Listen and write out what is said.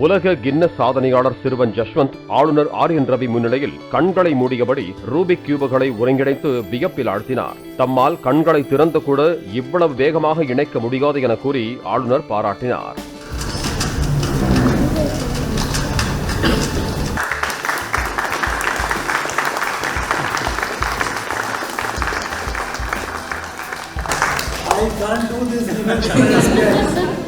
உலக கின்னஸ் சாதனையாளர் சிறுவன் ஜஸ்வந்த் ஆளுநர் ஆர்.என். ரவி முன்னிலையில் கண்களை மூடியபடி ரூபிக் கியூபுகளை ஒருங்கிணைத்து வியப்பில் ஆழ்த்தினார். தம்மால் கண்களை திறந்து கூட இவ்வளவு வேகமாக இணைக்க முடியாது என கூறி ஆளுநர் பாராட்டினார். I can't do this even.